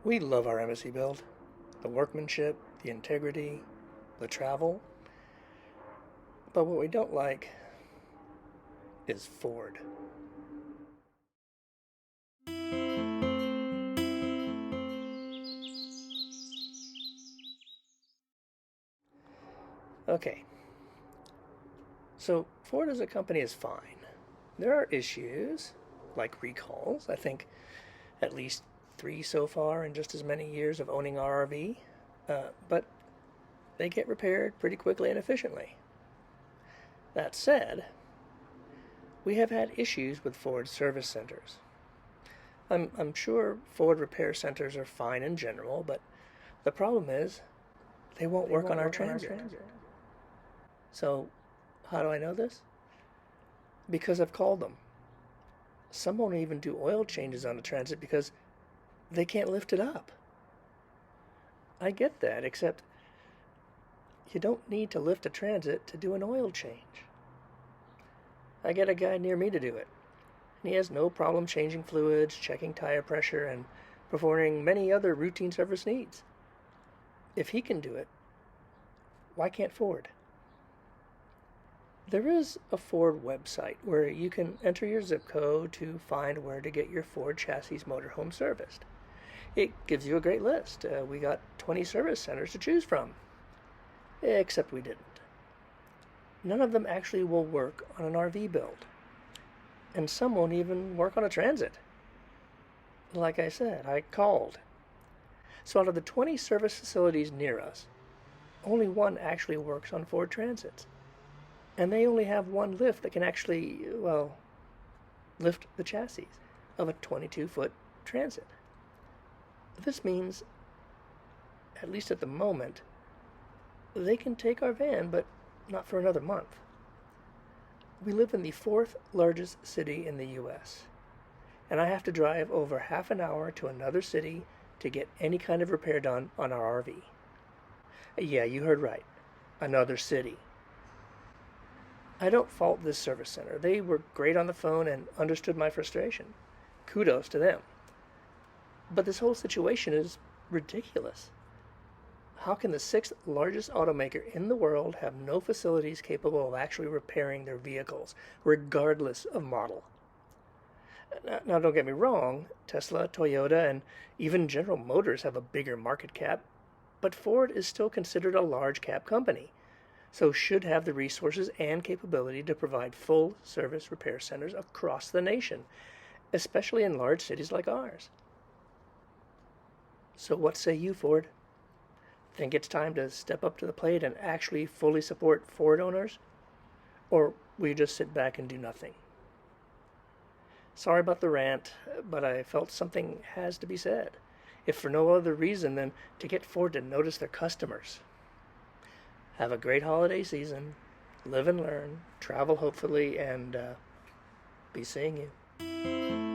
We love our embassy build. The workmanship, the integrity, the travel. But what we don't like is Ford. Okay, so Ford as a company is fine. There are issues, like recalls. I think at least 3 so far in just as many years of owning our RV. But they get repaired pretty quickly and efficiently. That said, we have had issues with Ford service centers. I'm sure Ford repair centers are fine in general, but the problem is they won't work on our transit. So, how do I know this? Because I've called them. Some won't even do oil changes on the transit because they can't lift it up. I get that, except you don't need to lift a transit to do an oil change. I get a guy near me to do it, and he has no problem changing fluids, checking tire pressure, and performing many other routine service needs. If he can do it, why can't Ford? There is a Ford website where you can enter your zip code to find where to get your Ford chassis motorhome serviced. It gives you a great list. We got 20 service centers to choose from. Except we didn't. None of them actually will work on an RV build. And some won't even work on a transit. Like I said, I called. So out of the 20 service facilities near us, only one actually works on Ford Transits. And they only have one lift that can actually, well, lift the chassis of a 22-foot transit. This means, at least at the moment, they can take our van, but not for another month. We live in the 4th largest city in the U.S., and I have to drive over half an hour to another city to get any kind of repair done on our RV. Yeah, you heard right. Another city. I don't fault this service center. They were great on the phone and understood my frustration. Kudos to them. But this whole situation is ridiculous. How can the 6th largest automaker in the world have no facilities capable of actually repairing their vehicles, regardless of model? Now, don't get me wrong, Tesla, Toyota, and even General Motors have a bigger market cap, but Ford is still considered a large cap company, so should have the resources and capability to provide full service repair centers across the nation, especially in large cities like ours. So what say you, Ford? Think it's time to step up to the plate and actually fully support Ford owners? Or will you just sit back and do nothing? Sorry about the rant, but I felt something has to be said, if for no other reason than to get Ford to notice their customers. Have a great holiday season, live and learn, travel hopefully, and be seeing you.